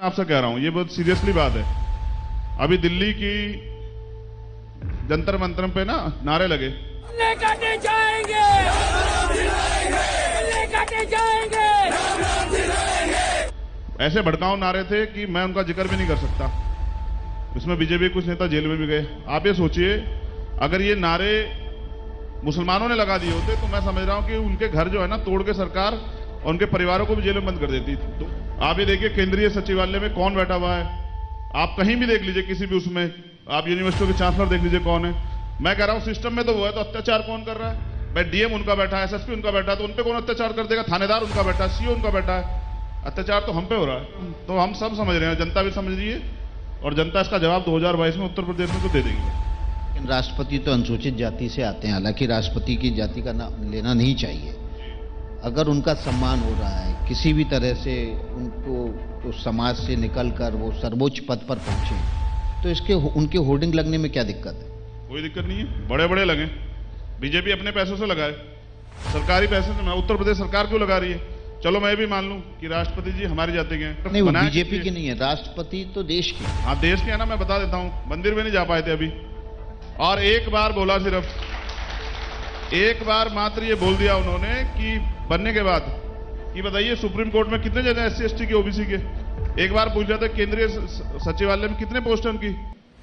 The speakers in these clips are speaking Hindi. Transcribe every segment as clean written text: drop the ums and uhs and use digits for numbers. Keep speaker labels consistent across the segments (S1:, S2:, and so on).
S1: आपसे कह रहा हूं, ये बहुत सीरियसली बात है। अभी दिल्ली की जंतर मंतर पे ना नारे लगे,
S2: काटे जाएंगे, काटे जाएंगे।
S1: ऐसे भड़काऊ नारे थे कि मैं उनका जिक्र भी नहीं कर सकता। इसमें बीजेपी कुछ नेता जेल में भी गए। आप ये सोचिए, अगर ये नारे मुसलमानों ने लगा दिए होते तो मैं समझ रहा हूं कि उनके घर जो है ना तोड़ के सरकार और उनके परिवारों को भी जेल में बंद कर देती। तो आप ये देखिए केंद्रीय सचिवालय में कौन बैठा हुआ है, आप कहीं भी देख लीजिए, किसी भी उसमें आप यूनिवर्सिटियों के चांसलर देख लीजिए कौन है। मैं कह रहा हूं सिस्टम में तो वो है, तो अत्याचार कौन कर रहा है? भाई डीएम उनका बैठा है, एसएसपी उनका बैठा है, तो उनपे कौन अत्याचार कर देगा? थानेदार उनका बैठा है, सीओ उनका बैठा है। अत्याचार तो हम पे हो रहा है। तो हम सब समझ रहे हैं, जनता भी समझ रही है, और जनता इसका जवाब 2022 में उत्तर प्रदेश में तो दे देगी।
S3: लेकिन राष्ट्रपति तो अनुसूचित जाति से आते हैं, हालांकि राष्ट्रपति की जाति का नाम लेना नहीं चाहिए। अगर उनका सम्मान हो रहा है किसी भी तरह से, उनको तो समाज से निकलकर वो सर्वोच्च पद पर पहुंचे, तो इसके उनके होर्डिंग लगने में क्या दिक्कत है?
S1: कोई दिक्कत नहीं है, बड़े बड़े लगे। बीजेपी अपने पैसों से लगाए, सरकारी पैसे से। उत्तर प्रदेश सरकार क्यों लगा रही है? चलो मैं भी मान लूं कि राष्ट्रपति जी हमारी जाति के हैं,
S3: नहीं, वो बीजेपी की नहीं है, राष्ट्रपति तो देश के।
S1: हाँ देश के है ना, मैं बता देता हूं, मंदिर में नहीं जा पाए थे अभी। और एक बार बोला, सिर्फ एक बार मात्र ये बोल दिया उन्होंने कि बनने के बाद कि बताइए सुप्रीम कोर्ट में कितने जगह SC ST के OBC के, एक बार पूछ लिया था केंद्रीय सचिवालय में कितने पोस्ट हैं उनकी,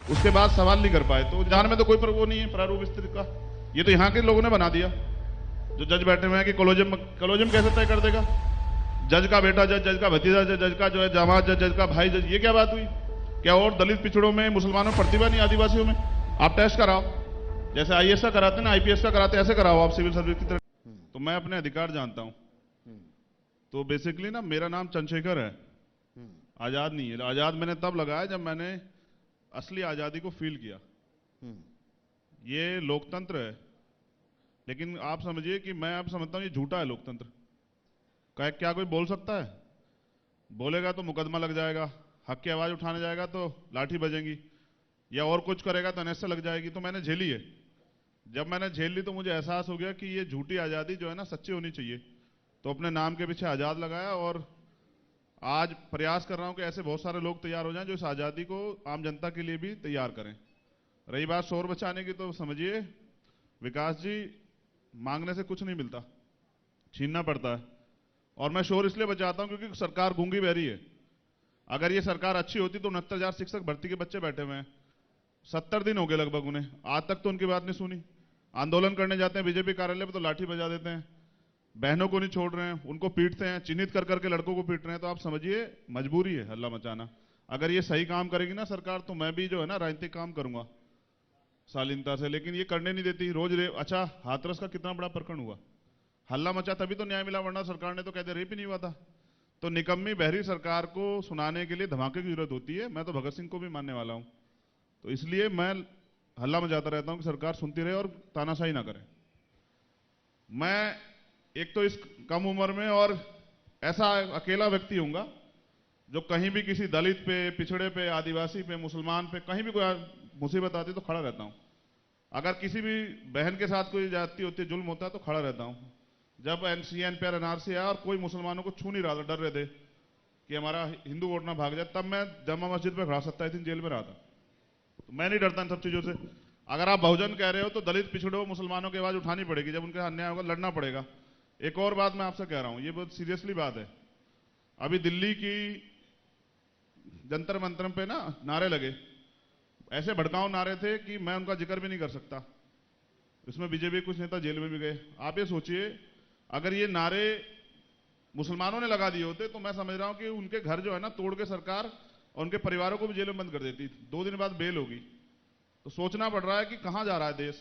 S1: उसके बाद सवाल नहीं कर पाए। तो जान में तो कोई वो नहीं है प्रारूप इस तरह का। ये तो यहाँ के लोगों ने बना दिया, जो जज बैठे हुए हैं कि कोलोजियम कैसे तय कर देगा? जज का बेटा जज, जज का भतीजा जज, जज का जो है दामाद जज, जज का भाई जज। ये क्या बात हुई? क्या और दलित पिछड़ों में, मुसलमानों में प्रतिभा नहीं, आदिवासियों में? आप टेस्ट कराओ, जैसे IAS का कराते हैं ना, IPS का कराते हैं, ऐसे कराओ आप सिविल सर्विस की तरह। तो मैं अपने अधिकार जानता हूं। तो बेसिकली ना मेरा नाम चंद्रशेखर है, आजाद नहीं है। आजाद मैंने तब लगाया जब मैंने असली आजादी को फील किया। ये लोकतंत्र है, लेकिन आप समझिए कि मैं आप समझता हूं ये झूठा है लोकतंत्र। क्या कोई बोल सकता है? बोलेगा तो मुकदमा लग जाएगा, हक की आवाज उठाने जाएगा तो लाठी बजेंगी, या और कुछ करेगा तो NSA लग जाएगी। तो मैंने झेली है। जब मैंने झेल ली तो मुझे एहसास हो गया कि ये झूठी आजादी जो है ना सच्ची होनी चाहिए। तो अपने नाम के पीछे आजाद लगाया, और आज प्रयास कर रहा हूं कि ऐसे बहुत सारे लोग तैयार हो जाएं जो इस आजादी को आम जनता के लिए भी तैयार करें। रही बात शोर बचाने की, तो समझिए विकास जी, मांगने से कुछ नहीं मिलता, छीनना पड़ता है। और मैं शोर इसलिए बचाता हूं क्योंकि सरकार गूंगी बहरी है। अगर ये सरकार अच्छी होती तो 69,000 शिक्षक भर्ती के बच्चे बैठे हुए हैं, 70 दिन हो गए लगभग उन्हें, आज तक तो उनकी बात नहीं सुनी। आंदोलन करने जाते हैं बीजेपी कार्यालय पर तो लाठी बजा देते हैं, बहनों को नहीं छोड़ रहे हैं, उनको पीटते हैं, चिन्हित कर करके लड़कों को पीट रहे हैं। तो आप समझिए मजबूरी है हल्ला मचाना। अगर ये सही काम करेगी ना सरकार, तो मैं भी जो है ना राजनीतिक काम करूंगा शालीनता से, लेकिन ये करने नहीं देती। रोज अच्छा, हाथरस का कितना बड़ा प्रकरण हुआ, हल्ला मचा तभी तो न्याय मिला, वरना सरकार ने तो कहते रेप ही नहीं हुआ था। तो निकम्मी बहरी सरकार को सुनाने के लिए धमाके की जरूरत होती है। मैं तो भगत सिंह को भी मानने वाला हूं, तो इसलिए मैं हल्ला मचाता रहता हूं कि सरकार सुनती रहे और तानाशाही ना करे। मैं एक तो इस कम उम्र में और ऐसा अकेला व्यक्ति हूंगा जो कहीं भी किसी दलित पे, पिछड़े पे, आदिवासी पे, मुसलमान पे कहीं भी कोई मुसीबत आती तो खड़ा रहता हूं। अगर किसी भी बहन के साथ कोई जाति होती है, जुल्म होता है तो खड़ा रहता हूं। जब CNPR NRC आया और कोई मुसलमानों को छू नहीं रहा था, डर रहे थे कि हमारा हिंदू वोट ना भाग जाए, तब मैं जमा मस्जिद पे खड़ा 27 दिन जेल में रहा था। तो मैं नहीं डरता इन सब चीजों से। अगर आप बहुजन कह रहे हो तो दलित पिछड़ों मुसलमानों की आवाज उठानी पड़ेगी, जब उनके अन्याय होगा लड़ना पड़ेगा। एक और बात मैं आपसे कह रहा हूं, ये बहुत सीरियसली बात है। अभी दिल्ली की जंतर मंतर पे ना नारे लगे, ऐसे भड़काऊ नारे थे कि मैं उनका जिक्र भी नहीं कर सकता। इसमें बीजेपी कुछ नेता जेल में भी गए। आप ये सोचिए, अगर ये नारे मुसलमानों ने लगा दिए होते तो मैं समझ रहा हूं कि उनके घर जो है ना तोड़ के सरकार और उनके परिवारों को भी जेल में बंद कर देती। 2 दिन बाद बेल होगी। तो सोचना पड़ रहा है कि कहां जा रहा है देश,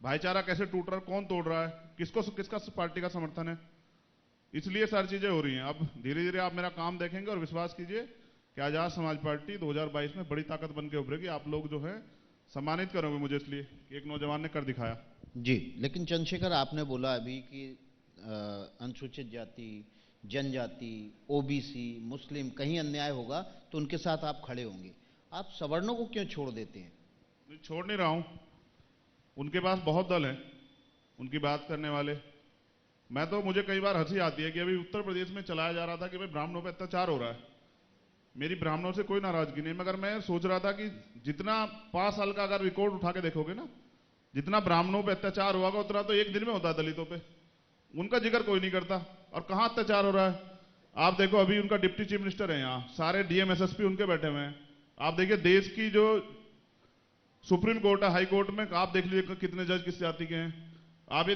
S1: भाईचारा कैसे टूट रहा है, कौन तोड़ रहा है, किसका पार्टी का समर्थन है। इसलिए सारी चीजें हो रही हैं। अब धीरे धीरे आप मेरा काम देखेंगे और विश्वास कीजिए कि आजाद समाज पार्टी 2022 में बड़ी ताकत बन के उभरेगी। आप लोग जो है सम्मानित करोगे मुझे, इसलिए कि एक नौजवान ने कर दिखाया।
S3: जी, लेकिन चंद्रशेखर, आपने बोला अभी कि अनुसूचित जाति, जनजाति, OBC, मुस्लिम कहीं अन्याय होगा तो उनके साथ आप खड़े होंगे। आप सवर्णों को क्यों छोड़ देते हैं?
S1: छोड़ नहीं रहा हूं, उनके पास बहुत दल है उनकी बात करने वाले। मैं तो, मुझे कई बार हंसी आती है कि अभी उत्तर प्रदेश में चलाया जा रहा था कि भाई ब्राह्मणों पर अत्याचार हो रहा है, मेरी ब्राह्मणों से कोई नाराजगी नहीं, मगर मैं सोच रहा था कि जितना 5 साल का अगर रिकॉर्ड उठा के देखोगे ना, जितना ब्राह्मणों पे अत्याचार हुआ उतना तो एक दिन में होता है दलितों पे। उनका जिक्र कोई नहीं करता। और कहां अत्याचार हो रहा है? आप देखो, अभी उनका डिप्टी चीफ मिनिस्टर है, यहाँ सारे डीएम एसएसपी उनके बैठे हुए हैं। आप देखिए देश की जो सुप्रीम कोर्ट है, हाई कोर्ट में आप देख लीजिए कितने जज किस जाति के हैं। आप ये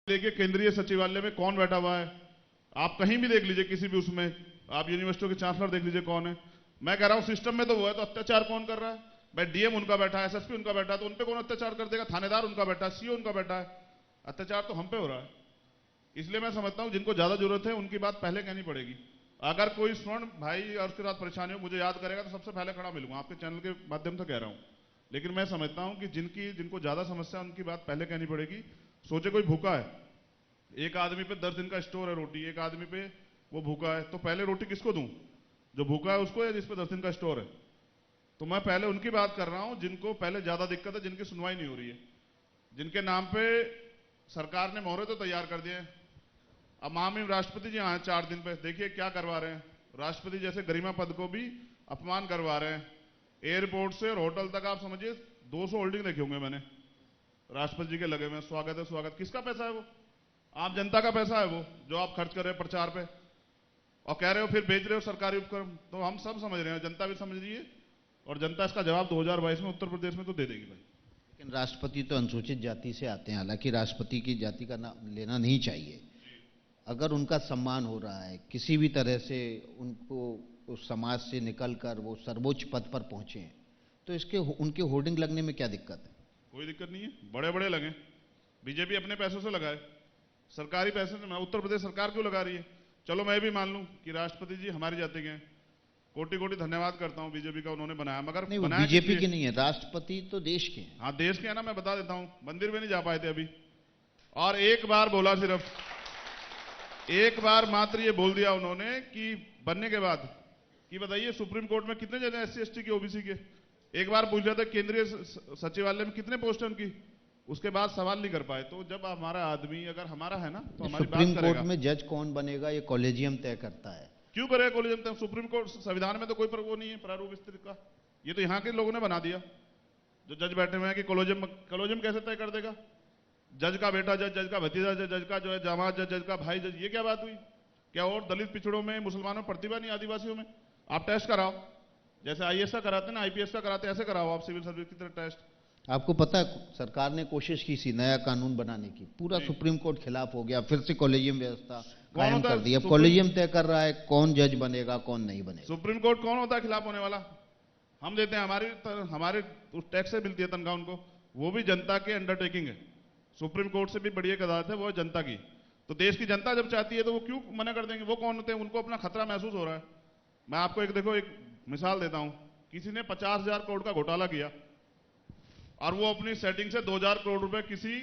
S1: देखिए केंद्रीय सचिवालय में कौन बैठा हुआ है। आप कहीं भी देख लीजिए, किसी भी उसमें, आप यूनिवर्सिटियों के चांसलर देख लीजिए कौन है। मैं कह रहा हूं सिस्टम में तो वो है, तो अत्याचार कौन कर रहा है भाई? डीएम उनका बैठा है, एसएसपी उनका बैठा है, तो उनपे कौन अत्याचार कर देगा? थानेदार उनका बैठा है, सीओ उनका बैठा है। अत्याचार तो हम पे हो रहा है। इसलिए मैं समझता हूं जिनको ज्यादा जरूरत है उनकी बात पहले कहनी पड़ेगी। अगर कोई स्वर्ण भाई और उसके साथ परेशानी हो, मुझे याद करेगा तो सबसे पहले खड़ा मिलूंगा, आपके चैनल के माध्यम से कह रहा हूं। लेकिन मैं समझता हूं कि जिनको ज्यादा समस्या है उनकी बात पहले कहनी पड़ेगी। सोचे कोई भूखा है, एक आदमी पे 10 दिन का स्टोर है रोटी, एक आदमी पे वो भूखा है, तो पहले रोटी किसको दूं? जो भूखा है उसको, या जिस पे 10 दिन का स्टोर है? तो मैं पहले उनकी बात कर रहा हूं जिनको पहले ज्यादा दिक्कत है, जिनकी सुनवाई नहीं हो रही है, जिनके नाम पे सरकार ने मोहरे तो तैयार कर दिए। अब महामहिम राष्ट्रपति जी आए 4 दिन पे, देखिए क्या करवा रहे हैं। राष्ट्रपति जैसे गरिमा पद को भी अपमान करवा रहे हैं। एयरपोर्ट से और होटल तक आप समझिए 200 होल्डिंग देखे होंगे मैंने राष्ट्रपति जी के लगे हुए। स्वागत है स्वागत, किसका पैसा है वो? आम जनता का पैसा है वो, जो आप खर्च कर रहे हो प्रचार पे और कह रहे हो फिर बेच रहे हो सरकारी उपक्रम। तो हम सब समझ रहे हैं, जनता भी समझ रही है, और जनता इसका जवाब 2022 में उत्तर प्रदेश में तो दे देगी भाई।
S3: लेकिन राष्ट्रपति तो अनुसूचित जाति से आते हैं, हालांकि राष्ट्रपति की जाति का नाम लेना नहीं चाहिए। अगर उनका सम्मान हो रहा है किसी भी तरह से, उनको उस समाज से निकलकर वो सर्वोच्च पद पर पहुंचे हैं, तो इसके उनके होर्डिंग लगने में क्या दिक्कत है?
S1: कोई दिक्कत नहीं है, बड़े बड़े लगे। बीजेपी अपने पैसों से लगाए, सरकारी पैसे से। उत्तर प्रदेश सरकार क्यों लगा रही है? चलो मैं भी मान लूं कि राष्ट्रपति जी हमारी जाति के हैं, कोटि कोटि धन्यवाद करता हूं बीजेपी का, उन्होंने बनाया। मगर
S3: नहीं, वो बीजेपी की नहीं है, राष्ट्रपति तो देश के हैं।
S1: हाँ देश के है ना, मैं बता देता हूं, मंदिर में नहीं जा पाए थे अभी, और एक बार बोला, सिर्फ एक बार मात्र ये बोल दिया उन्होंने कि बनने के बाद कि बताइए सुप्रीम कोर्ट में कितने जज हैं SC ST के, OBC के? एक बार पूछ लिया था केंद्रीय सचिवालय में कितने पोस्ट हैं उनकी, उसके बाद सवाल नहीं कर पाए। तो जब हमारा आदमी अगर हमारा है ना तो हमारी बात करेगा।
S3: सुप्रीम कोर्ट में जज कौन बनेगा ये कॉलेजियम तय करता है।
S1: क्यों करेगा कॉलेजियम तय? सुप्रीम कोर्ट संविधान में तो कोई वो नहीं है प्रारूप विस्तृत का, ये तो यहाँ के लोगों ने बना दिया जो जज बैठे हुए हैं कि कॉलेजियम कैसे तय कर देगा? जज का बेटा जज, जज का भतीजा जज, जज का जो है दामाद जज, जज का भाई जज, ये क्या बात हुई? क्या और दलित पिछड़ों में, मुसलमानों में प्रतिभा नहीं, आदिवासियों में? आप टेस्ट कराओ, जैसे IAS का कराते हैं ना, IPS का कराते हैं, ऐसे कराओ आप सिविल सर्विस की तरह टेस्ट।
S3: आपको पता है सरकार ने कोशिश की थी नया कानून बनाने की, पूरा सुप्रीम कोर्ट खिलाफ हो गया, फिर से कॉलेजियम व्यवस्था कायम कर दी। अब कॉलेजियम तय कर रहा है कौन जज बनेगा कौन नहीं बनेगा।
S1: सुप्रीम कोर्ट कौन होता है खिलाफ होने वाला? हम देते हैं, हमारे टैक्स से मिलती है तनख्वाह उनको, वो भी जनता के अंडरटेकिंग है। सुप्रीम कोर्ट से भी बड़ी एक अदालत है, वो है जनता की। तो देश की जनता जब चाहती है तो वो क्यों मना कर देंगे? वो कौन होते हैं? उनको अपना खतरा महसूस हो रहा है। मैं आपको एक मिसाल देता हूं, किसी ने 50,000 करोड़ का घोटाला किया और वो अपनी सेटिंग से 2,000 करोड़ रुपए किसी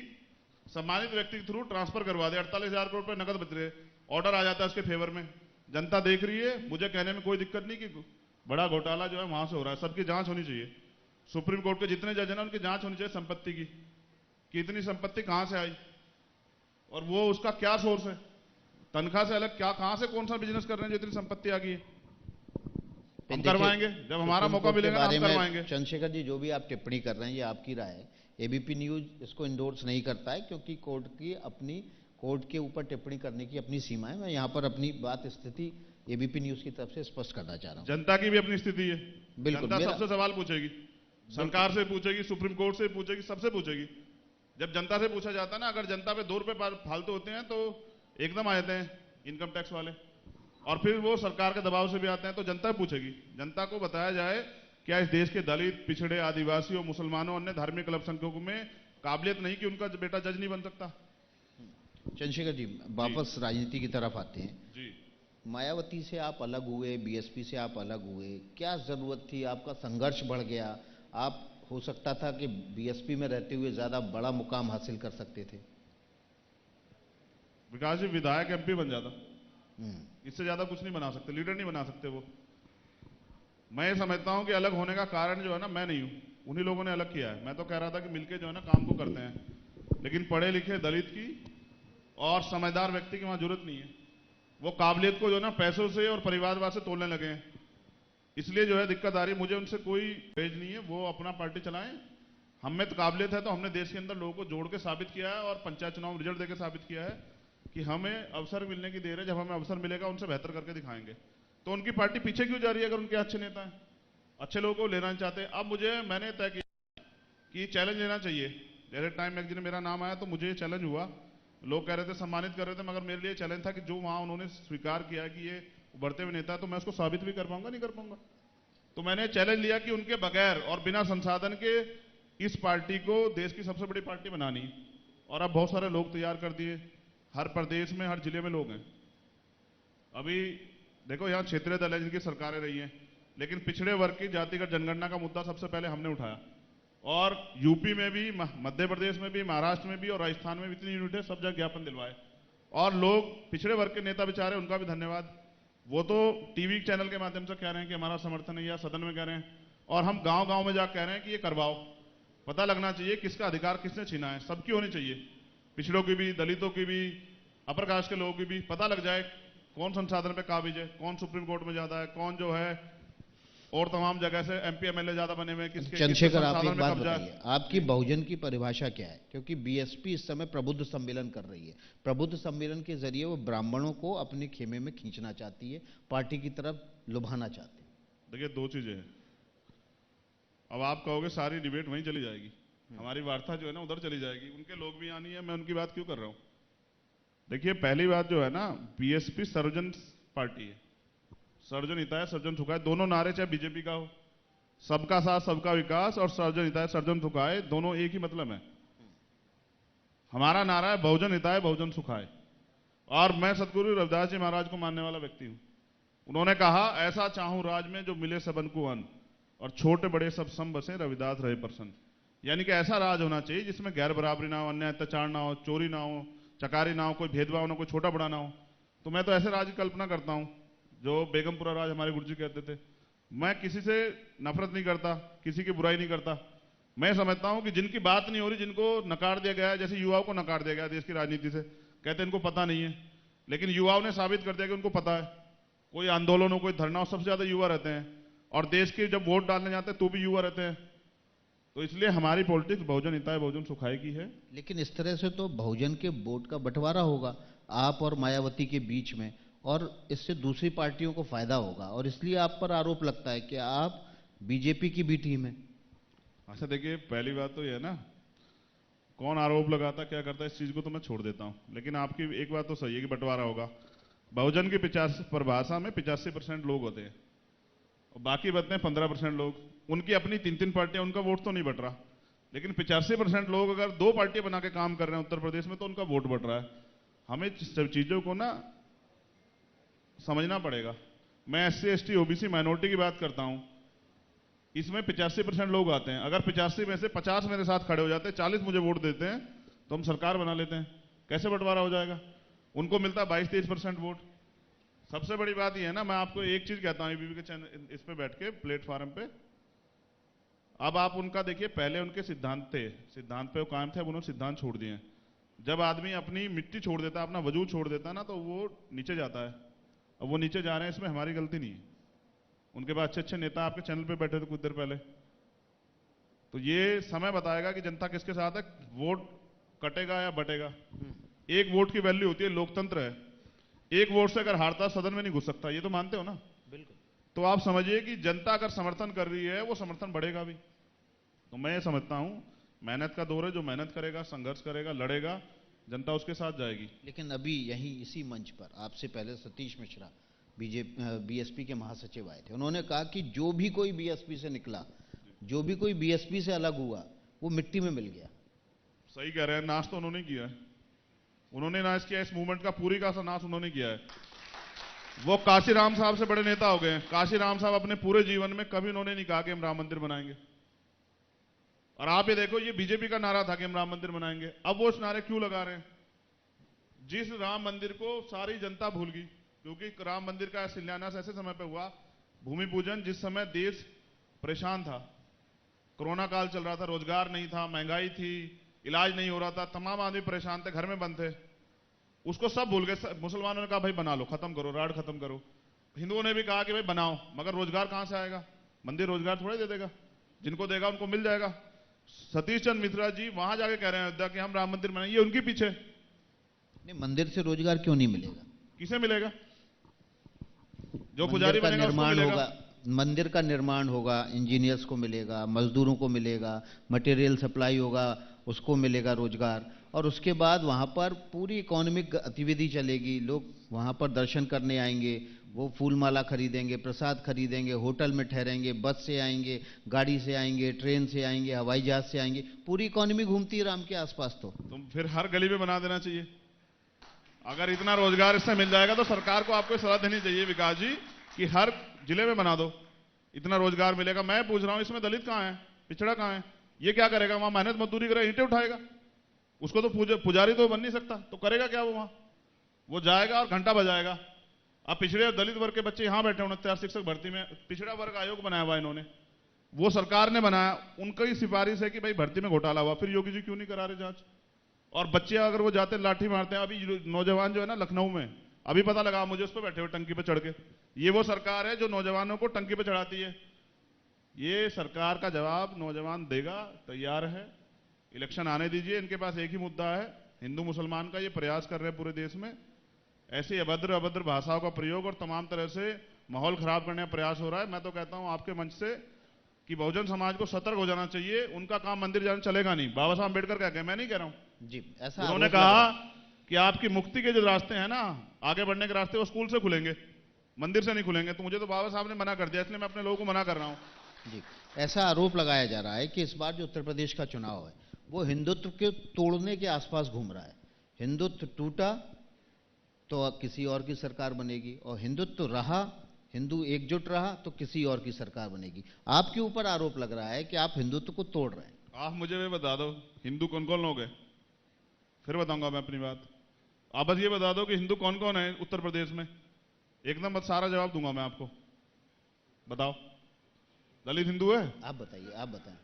S1: सम्मानित व्यक्ति के थ्रू ट्रांसफर करवा दे, 48,000 करोड़ रुपए नकद बच रहे, ऑर्डर आ जाता है उसके फेवर में। जनता देख रही है, मुझे कहने में कोई दिक्कत नहीं कि बड़ा घोटाला जो है वहां से हो रहा है, सबकी जांच होनी चाहिए। सुप्रीम कोर्ट के जितने जज हैं ना, उनकी जांच होनी चाहिए संपत्ति की, कि इतनी संपत्ति कहां से आई और वो उसका क्या सोर्स है, तनख्वाह से अलग क्या, कहां से कौन सा बिजनेस कर रहे हैं जितनी संपत्ति आ गई है। हम करवाएंगे, जब हमारा मौका मिलेगा हम करवाएंगे।
S3: चंद्रशेखर जी, जो भी आप टिप्पणी कर रहे हैं ये आपकी राय है, ABP न्यूज इसको इंडोर्स नहीं करता है, क्योंकि कोर्ट के ऊपर टिप्पणी करने की अपनी सीमा है। मैं यहाँ पर अपनी बात स्थिति ABP न्यूज की तरफ से स्पष्ट करना चाह रहा हूँ।
S1: जनता की भी अपनी स्थिति है,
S3: बिल्कुल,
S1: जनता सबसे सवाल पूछेगी, सरकार से पूछेगी, सुप्रीम कोर्ट से पूछेगी, सबसे पूछेगी। जब जनता से पूछा जाता है ना, अगर जनता पे 2 रुपए फालतू होते हैं तो एकदम आ जाते हैं इनकम टैक्स वाले, और फिर वो सरकार के दबाव से भी आते हैं, तो जनता पूछेगी। जनता को बताया जाए क्या इस देश के दलित, पिछड़े, आदिवासियों, मुसलमानों, अन्य धार्मिक अल्पसंख्यकों में काबिलियत नहीं कि उनका बेटा जज नहीं बन सकता?
S3: चंद्रशेखर जी, वापस राजनीति की तरफ आते हैं
S1: जी।
S3: मायावती से आप अलग हुए, BSP से आप अलग हुए, क्या जरूरत थी? आपका संघर्ष बढ़ गया, आप हो सकता था कि BSP में रहते हुए ज्यादा बड़ा मुकाम हासिल कर सकते थे।
S1: विकास जी विधायक MP बन जाता, इससे ज्यादा कुछ नहीं बना सकते, लीडर नहीं बना सकते वो। मैं ये समझता हूं कि अलग होने का कारण जो है ना, मैं नहीं हूं, उन्हीं लोगों ने अलग किया है। मैं तो कह रहा था कि मिलके जो है ना काम को करते हैं, लेकिन पढ़े लिखे दलित की और समझदार व्यक्ति की वहां जरूरत नहीं है। वो काबिलियत को जो है ना पैसों से और परिवारवाद से तोड़ने लगे हैं, इसलिए जो है दिक्कत आ रही है। मुझे उनसे कोई पेज नहीं है, वो अपना पार्टी चलाएं। हम में तो काबिलियत है, तो हमने देश के अंदर लोगों को जोड़ के साबित किया है और पंचायत चुनाव में रिजल्ट देकर साबित किया है कि हमें अवसर मिलने की देर है। जब हमें अवसर मिलेगा उनसे बेहतर करके दिखाएंगे। तो उनकी पार्टी पीछे क्यों जा रही है अगर उनके अच्छे नेता हैं, अच्छे लोगों को लेना नहीं चाहते? अब मैंने तय किया कि चैलेंज लेना चाहिए। जैसे टाइम मैगजीन में मेरा नाम आया तो मुझे चैलेंज हुआ, लोग कह रहे थे, सम्मानित कर रहे थे, मगर मेरे लिए चैलेंज था कि जो वहां उन्होंने स्वीकार किया कि ये उभरते हुए नेता है, तो मैं उसको साबित भी कर पाऊंगा नहीं कर पाऊंगा। तो मैंने चैलेंज लिया कि उनके बगैर और बिना संसाधन के इस पार्टी को देश की सबसे बड़ी पार्टी बनानी। और अब बहुत सारे लोग तैयार कर दिए, हर प्रदेश में, हर जिले में लोग हैं। अभी देखो यहाँ क्षेत्रीय दल है जिनकी सरकारें रही हैं, लेकिन पिछड़े वर्ग की जातिगत जनगणना का मुद्दा सबसे पहले हमने उठाया। और यूपी में भी, मध्य प्रदेश में भी, महाराष्ट्र में भी और राजस्थान में भी इतनी यूनिट है, सब जगह ज्ञापन दिलवाए। और लोग, पिछड़े वर्ग के नेता बेचारे, उनका भी धन्यवाद, वो तो टीवी चैनल के माध्यम से कह रहे हैं कि हमारा समर्थन है, या सदन में कह रहे हैं, और हम गांव गांव में जाकर कह रहे हैं कि ये करवाओ। पता लगना चाहिए किसका अधिकार किसने छीना है, सबकी होनी चाहिए, पिछड़ों की भी, दलितों की भी, अपर कास्ट के लोगों की भी। पता लग जाए कौन संसाधन पे काबिज है, कौन सुप्रीम कोर्ट में ज्यादा है, कौन जो है और तमाम जगह से एमपी एमएलए ज्यादा बने हुए हैं, किसके
S3: चंद्रशेखर, आप
S1: संसाधन
S3: एक
S1: में
S3: बात
S1: कब्जा है।
S3: बताइए, आपकी बहुजन की परिभाषा क्या है? क्योंकि बीएसपी इस समय प्रबुद्ध सम्मेलन कर रही है। प्रबुद्ध सम्मेलन के जरिए वो ब्राह्मणों को अपने खेमे में खींचना चाहती है, पार्टी की तरफ लुभाना चाहती है।
S1: देखिए, दो चीजें हैं। अब आप कहोगे सारी डिबेट वहीं चली जाएगी, हमारी वार्ता जो है ना उधर चली जाएगी, उनके लोग भी आनी है, मैं उनकी बात क्यों कर रहा हूं? देखिए, पहली बात जो है ना, बीएसपी सर्वजन पार्टी है, सर्वजन हिताय सर्वजन सुखाय, दोनों नारे चाहे बीजेपी का हो, सबका साथ सबका विकास और सर्वजन हिताय सर्वजन सुखाय, दोनों एक ही मतलब है। हमारा नारा है बहुजन हिताय बहुजन सुखाय। और मैं सदगुरु रविदास जी महाराज को मानने वाला व्यक्ति हूं। उन्होंने कहा, ऐसा चाहूं राज में जो मिले सबन को अन्न, और छोटे बड़े सब सम बसे रविदास रहे प्रसन्न। यानी कि ऐसा राज होना चाहिए जिसमें गैर बराबरी ना हो, अन्याय अत्याचार ना हो, चोरी ना हो, चकारी ना हो, कोई भेदभाव ना हो, कोई छोटा बड़ा ना हो। तो मैं तो ऐसे राज की कल्पना करता हूं जो बेगमपुरा राज हमारे गुरुजी कहते थे। मैं किसी से नफरत नहीं करता, किसी की बुराई नहीं करता। मैं समझता हूं कि जिनकी बात नहीं हो रही, जिनको नकार दिया गया है, जैसे युवाओं को नकार दिया गया देश की राजनीति से, कहते हैं इनको पता नहीं है, लेकिन युवाओं ने साबित कर दिया कि उनको पता है। कोई आंदोलन हो, कोई धरना हो, सबसे ज्यादा युवा रहते हैं, और देश के जब वोट डालने जाते हैं तो भी युवा रहते हैं। तो इसलिए हमारी पॉलिटिक्स बहुजन हिताय बहुजन सुखाय की है।
S3: लेकिन इस तरह से तो बहुजन के वोट का बंटवारा होगा आप और मायावती के बीच में, और इससे दूसरी पार्टियों को फायदा होगा, और इसलिए आप पर आरोप लगता है कि आप बीजेपी की भी टीम है।
S1: अच्छा, देखिए, पहली बात तो यह है ना, कौन आरोप लगाता क्या करता है, इस चीज को तो मैं छोड़ देता हूं। लेकिन आपकी एक बात तो सही है कि बंटवारा होगा। बहुजन की 50 परिभाषा में 85% लोग होते हैं और बाकी बचते हैं 15% लोग। उनकी अपनी 3-3 पार्टियां, उनका वोट तो नहीं बट रहा, लेकिन 85% लोग अगर 2 पार्टियां बना के काम कर रहे हैं उत्तर प्रदेश में, तो उनका वोट बट रहा है। हमें सब चीजों को ना समझना पड़ेगा। मैं SC ST OBC माइनॉरिटी की बात करता हूं, इसमें 85% लोग आते हैं। अगर 85 में से 50 मेरे साथ खड़े हो जाते हैं, 40 मुझे वोट देते हैं, तो हम सरकार बना लेते हैं। कैसे बंटवारा हो जाएगा? उनको मिलता है 22-23% वोट। सबसे बड़ी बात यह है ना, मैं आपको एक चीज कहता हूं ABP के चैनल, इस पे बैठ के प्लेटफॉर्म पे, अब आप उनका देखिए, पहले उनके सिद्धांत थे, सिद्धांत पे वो कायम थे, अब उन्होंने सिद्धांत छोड़ दिए हैं। जब आदमी अपनी मिट्टी छोड़ देता है, अपना वजूद छोड़ देता है ना, तो वो नीचे जाता है। अब वो नीचे जा रहे हैं, इसमें हमारी गलती नहीं है। उनके पास अच्छे अच्छे नेता आपके चैनल पे बैठे थे कुछ देर पहले। तो ये समय बताएगा कि जनता किसके साथ है, वोट कटेगा या बटेगा। एक वोट की वैल्यू होती है, लोकतंत्र है। एक वोट से अगर हारता सदन में नहीं घुस सकता, ये तो मानते हो ना?
S3: बिल्कुल।
S1: तो आप समझिए कि जनता अगर समर्थन कर रही है, वो समर्थन बढ़ेगा भी। तो मैं ये समझता हूं, मेहनत का दौर है, जो मेहनत करेगा, संघर्ष करेगा, लड़ेगा, जनता उसके साथ जाएगी।
S3: लेकिन अभी यहीं इसी मंच पर आपसे पहले सतीश मिश्रा बीएसपी के महासचिव आए थे। उन्होंने कहा कि जो भी कोई बीएसपी से निकला, जो भी कोई बीएसपी से अलग हुआ, वो मिट्टी में मिल गया।
S1: सही कह रहे हैं, नाश तो उन्होंने किया है। उन्होंने नाश किया, इस मूवमेंट का पूरी का नाश उन्होंने किया है। वो काशीराम साहब से बड़े नेता हो गए हैं। काशीराम साहब अपने पूरे जीवन में कभी उन्होंने नहीं कहा कि हम राम मंदिर बनाएंगे। और आप ये देखो, ये बीजेपी का नारा था कि हम राम मंदिर बनाएंगे। अब वो इस नारे क्यों लगा रहे हैं? जिस राम मंदिर को सारी जनता भूल गई, क्योंकि राम मंदिर का शिलान्यास ऐसे समय पे हुआ, भूमि पूजन, जिस समय देश परेशान था, कोरोना काल चल रहा था, रोजगार नहीं था, महंगाई थी, इलाज नहीं हो रहा था, तमाम आदमी परेशान थे, घर में बंद थे। उसको सब भूल गए। मुसलमानों ने कहा भाई बना लो, खत्म करो, राड खत्म करो। हिंदुओं ने भी कहा कि भाई बनाओ, मगर रोजगार कहां से आएगा? मंदिर रोजगार थोड़े दे देगा, जिनको देगा उनको मिल जाएगा। सतीश चंद्र मिश्रा जी वहां जाके कह रहे हैं अयोध्या कि हम राम मंदिर बनाएंगे, ये उनके पीछे।
S3: नहीं, मंदिर से रोजगार क्यों नहीं मिलेगा?
S1: किसे मिलेगा? जो
S3: मंदिर
S1: पुजारी
S3: का
S1: बनेगा उसको
S3: निर्माण
S1: मिलेगा।
S3: होगा, मंदिर का निर्माण होगा, इंजीनियर्स को मिलेगा, मजदूरों को मिलेगा, मटेरियल सप्लाई होगा, उसको मिलेगा रोजगार। और उसके बाद वहाँ पर पूरी इकोनॉमिक गतिविधि चलेगी, लोग वहाँ पर दर्शन करने आएंगे, वो फूल माला खरीदेंगे, प्रसाद खरीदेंगे, होटल में ठहरेंगे, बस से आएंगे, गाड़ी से आएंगे, ट्रेन से आएंगे, हवाई जहाज से आएंगे, पूरी इकोनॉमी घूमती है राम के आसपास। तो
S1: तुम फिर हर गली में बना देना चाहिए। अगर इतना रोजगार इससे मिल जाएगा तो सरकार को आपको सलाह देनी चाहिए विकास जी कि हर जिले में बना दो, इतना रोजगार मिलेगा। मैं पूछ रहा हूं इसमें दलित कहां है, पिछड़ा कहां है? ये क्या करेगा? वहां मेहनत मजदूरी करेगा, ईंटें उठाएगा? उसको तो पुजारी तो बन नहीं सकता, तो करेगा क्या वो? वहां वो जाएगा और घंटा बजाएगा। अब पिछड़े और दलित वर्ग के बच्चे यहां बैठे 69 शिक्षक भर्ती में, पिछड़ा वर्ग आयोग बनाया हुआ इन्होंने, वो सरकार ने बनाया, उनकी सिफारिश है कि भाई भर्ती में घोटाला हुआ, फिर योगी जी क्यों नहीं करा रहे जांच? और बच्चे अगर वो जाते लाठी मारते हैं, अभी नौजवान जो है ना लखनऊ में, अभी पता लगा मुझे, उस पर बैठे हुए टंकी पे चढ़ के। ये वो सरकार है जो नौजवानों को टंकी पे चढ़ाती है। ये सरकार का जवाब नौजवान देगा, तैयार है। इलेक्शन आने दीजिए, इनके पास एक ही मुद्दा है, हिंदू मुसलमान का। ये प्रयास कर रहे हैं पूरे देश में, ऐसी अभद्र अभद्र भाषाओं का प्रयोग और तमाम तरह से माहौल खराब करने का प्रयास हो रहा है। मैं तो कहता हूं आपके मंच से कि बहुजन समाज को सतर्क हो जाना चाहिए। उनका काम मंदिर जाना चलेगा नहीं। बाबा साहब अम्बेडकर क्या कहे, मैं नहीं कह रहा हूं
S3: जी, ऐसा
S1: उन्होंने कहा कि आपकी मुक्ति के जो रास्ते हैं ना, आगे बढ़ने के रास्ते, वो स्कूल से खुलेंगे, मंदिर से नहीं खुलेंगे। तो मुझे तो बाबा साहब ने मना कर दिया, इसलिए मैं अपने लोगों को मना कर रहा हूं।
S3: जी, ऐसा आरोप लगाया जा रहा है कि इस बार जो उत्तर प्रदेश का चुनाव है वो हिंदुत्व के तोड़ने के आसपास घूम रहा है। हिंदुत्व टूटा तो किसी और की सरकार बनेगी, और हिंदुत्व रहा, हिंदू एकजुट रहा तो किसी और की सरकार बनेगी। आपके ऊपर आरोप लग रहा है कि आप हिंदुत्व को तोड़ रहे हैं।
S1: आप मुझे भी बता दो हिंदू कौन कौन लोग हैं, फिर बताऊंगा मैं अपनी बात। आप बस ये बता दो कि हिंदू कौन कौन है उत्तर प्रदेश में, एकदम बस सारा जवाब दूंगा मैं आपको। बताओ, दलित हिंदू है?
S3: आप बताइए, आप बताएं।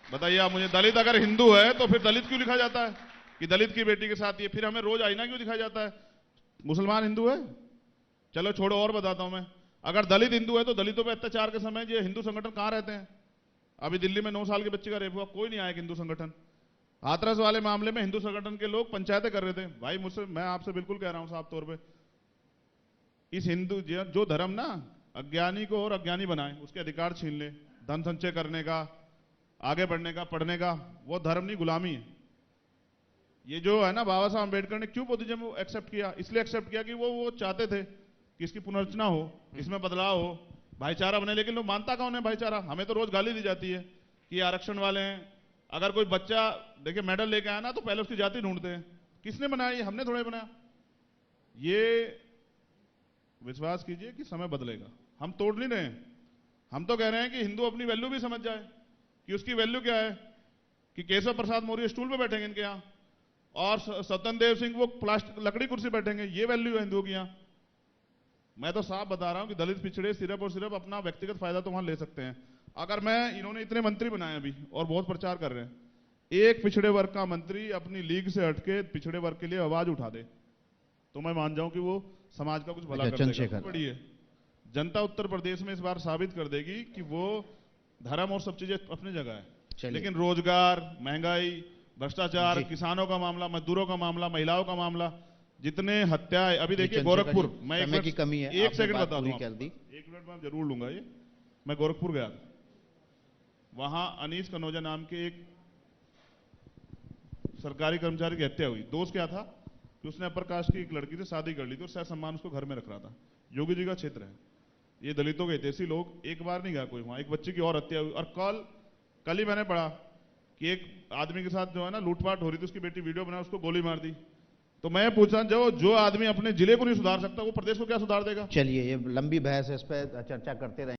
S1: बताइए आप मुझे, दलित अगर हिंदू है तो फिर दलित क्यों लिखा जाता है कि दलित की बेटी के साथ ये? फिर हमें रोज आईना क्यों दिखाया जाता है? मुसलमान हिंदू है? चलो छोड़ो, और बताता हूं मैं। अगर दलित हिंदू है तो दलितों पर अत्याचार के समय ये हिंदू संगठन कहां रहते हैं? अभी दिल्ली में 9 साल के बच्चे का रेप हुआ, कोई नहीं आया हिंदू संगठन। हाथरस वाले मामले में हिंदू संगठन के लोग पंचायतें कर रहे थे। भाई मुझसे, मैं आपसे बिल्कुल कह रहा हूं साफ तौर पे, इस हिंदू जो धर्म ना अज्ञानी को और अज्ञानी बनाए, उसके अधिकार छीन ले, धन संचय करने का, आगे बढ़ने का, पढ़ने का, वो धर्म नहीं, गुलामी है। ये जो है ना, बाबा साहब अम्बेडकर ने क्यों बुद्धिज्म एक्सेप्ट किया? इसलिए एक्सेप्ट किया कि वो चाहते थे कि इसकी पुनर्रचना हो, इसमें बदलाव हो, भाईचारा बने। लेकिन लोग मानता कौन है भाईचारा? हमें तो रोज गाली दी जाती है कि आरक्षण वाले हैं। अगर कोई बच्चा देखिए मेडल लेके आया ना तो पहले उसकी जाति ढूंढते हैं। किसने बनाया ये? हमने थोड़े बनाया। ये विश्वास कीजिए कि समय बदलेगा। हम तोड़ नहीं रहे हैं, हम तो कह रहे हैं कि हिंदू अपनी वैल्यू भी समझ जाए कि उसकी वैल्यू क्या है। कि केशव प्रसाद मौर्य स्टूल पे बैठेंगे इनके यहाँ, और सत्यन देव सिंह वो प्लास्टिक लकड़ी कुर्सी बैठेंगे, ये वैल्यू है हिंदुओं की यहाँ। मैं तो साफ बता रहा हूं कि दलित पिछड़े सिर्फ और सिर्फ अपना व्यक्तिगत फायदा तो वहां ले सकते हैं। अगर मैं, इन्होंने इतने मंत्री बनाए अभी और बहुत प्रचार कर रहे हैं, एक पिछड़े वर्ग का मंत्री अपनी लीग से हटके पिछड़े वर्ग के लिए आवाज उठा दे तो मैं मान जाऊं कि वो समाज का कुछ भला कर देगा। बड़ी है जनता उत्तर प्रदेश में इस बार साबित कर देगी कि वो धर्म और सब चीजें अपनी जगह है, लेकिन रोजगार, महंगाई, भ्रष्टाचार, किसानों का मामला, मजदूरों का मामला, महिलाओं का मामला, जितने हत्याएं, अभी देखिए गोरखपुर, मैं
S3: समय की कमी है,
S1: एक सेकंड बता दूं,
S3: 1
S1: मिनट में जरूर लूंगा ये। मैं गोरखपुर गया, वहां अनीस कनौजा नाम के एक सरकारी कर्मचारी की हत्या हुई। दोष क्या था कि उसने अपर कास्ट की एक लड़की से शादी कर ली थी और शायद सम्मान उसको घर में रख रहा था। योगी जी का क्षेत्र है, ये दलितों के हितैषी लोग, एक बार नहीं गया कोई वहां। एक बच्चे की और हत्या हुई, और कल ही मैंने पढ़ा कि एक आदमी के साथ जो है ना लूटपाट हो रही थी, उसकी बेटी वीडियो बना, उसको गोली मार दी। तो मैं पूछा, जो आदमी अपने जिले को नहीं सुधार सकता वो प्रदेश को क्या सुधार देगा?
S3: चलिए, ये लंबी बहस है, इस पर चर्चा करते रहे।